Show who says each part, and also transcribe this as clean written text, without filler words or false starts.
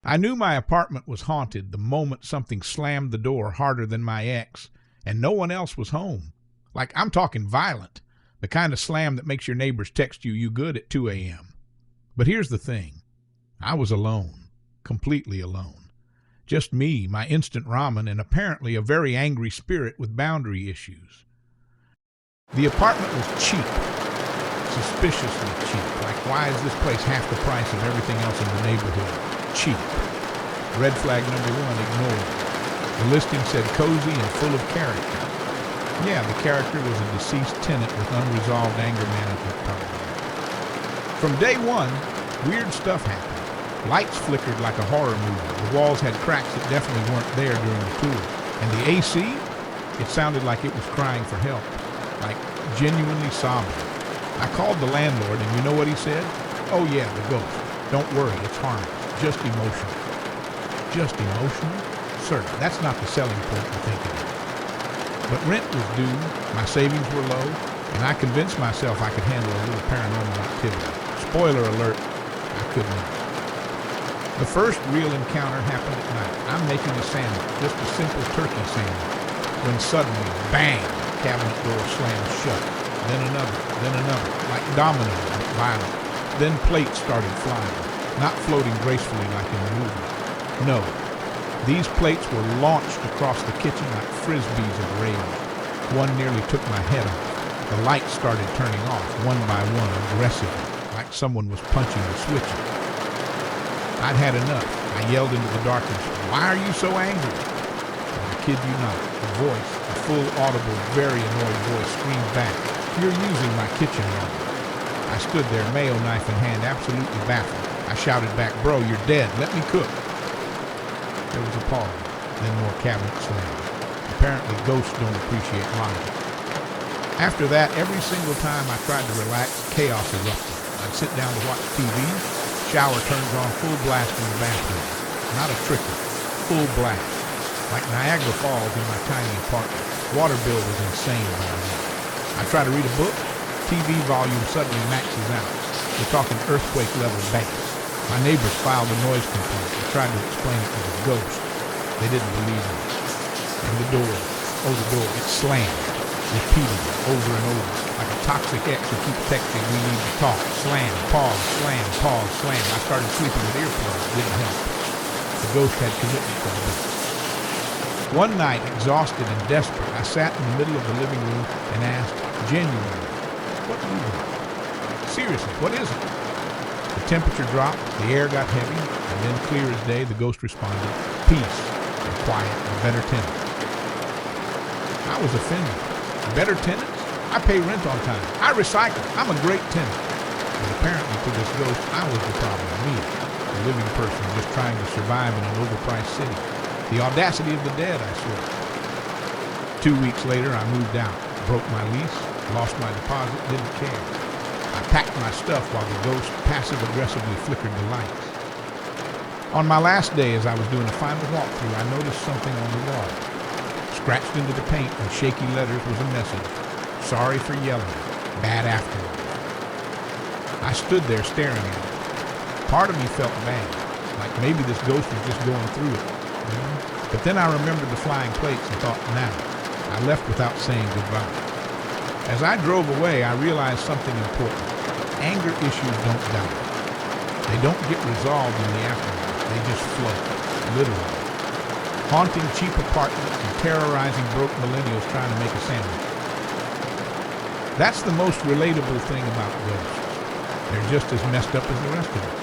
Speaker 1: I knew my apartment was haunted the moment something slammed the door harder than my ex, and no one else was home. Like, I'm talking violent, the kind of slam that makes your neighbors text you good at 2 a.m. But here's the thing. I was alone, completely alone. Just me, my instant ramen, and apparently a very angry spirit with boundary issues. The apartment was cheap, suspiciously cheap. Like, why is this place half the price of everything else in the neighborhood? Cheap. Red flag number one, ignored. The listing said cozy and full of character. Yeah, the character was a deceased tenant with unresolved anger management problems. From day one, weird stuff happened. Lights flickered like a horror movie. The walls had cracks that definitely weren't there during the tour. And the AC? It sounded like it was crying for help. Like, genuinely sobbing. I called the landlord, and you know what he said? Oh yeah, the ghost. Don't worry, it's harmless. Just emotional. Just emotional? Sir, that's not the selling point you're thinking of. But rent was due, my savings were low, and I convinced myself I could handle a little paranormal activity. Spoiler alert, I could not. The first real encounter happened at night. I'm making a sandwich, just a simple turkey sandwich, when suddenly, bang, the cabinet door slammed shut. Then another, like dominoes, but violent. Then plates started flying, not floating gracefully like in the movie. No, these plates were launched across the kitchen like frisbees of rage. One nearly took my head off. The lights started turning off, one by one, aggressively, like someone was punching the switches. I'd had enough. I yelled into the darkness, "Why are you so angry?" And I kid you not, a voice, a full audible, very annoyed voice screamed back, "You're using my kitchen wrong." I stood there, mayo knife in hand, absolutely baffled. I shouted back, "Bro, you're dead. Let me cook." There was a pause, then more cabinet slamming. Apparently ghosts don't appreciate logic. After that, every single time I tried to relax, chaos erupted. I'd sit down to watch TV, shower turns on full blast in the bathroom. Not a trickle, full blast. Like Niagara Falls in my tiny apartment. Water bill was insane by then. I try to read a book, TV volume suddenly maxes out. We're talking earthquake level bass. My neighbors filed a noise complaint. I tried to explain it was a ghost. They didn't believe me. And the door, it slammed, repeatedly, over and over, like a toxic ex who keeps texting, "We need to talk." Slam, pause, slam, pause, slam. I started sleeping with earplugs. Didn't help. The ghost had commitment to the business. One night, exhausted and desperate, I sat in the middle of the living room and asked, genuinely, "What do you want? Seriously, what is it?" The temperature dropped, the air got heavy, and then clear as day, the ghost responded, "Peace and quiet and better tenants." I was offended. Better tenants? I pay rent on time. I recycle. I'm a great tenant. But apparently to this ghost, I was the problem. Me, a living person just trying to survive in an overpriced city. The audacity of the dead, I swear. 2 weeks later, I moved out, broke my lease, lost my deposit, didn't care. I packed my stuff while the ghost passive-aggressively flickered the lights. On my last day, as I was doing a final walkthrough, I noticed something on the wall. Scratched into the paint in shaky letters was a message. "Sorry for yelling. Bad afterlife." I stood there staring at it. Part of me felt bad, like maybe this ghost was just going through it. But then I remembered the flying plates and thought, now. I left without saying goodbye. As I drove away, I realized something important. Anger issues don't die. They don't get resolved in the afterlife. They just float, literally. Haunting cheap apartments and terrorizing broke millennials trying to make a sandwich. That's the most relatable thing about ghosts. They're just as messed up as the rest of us.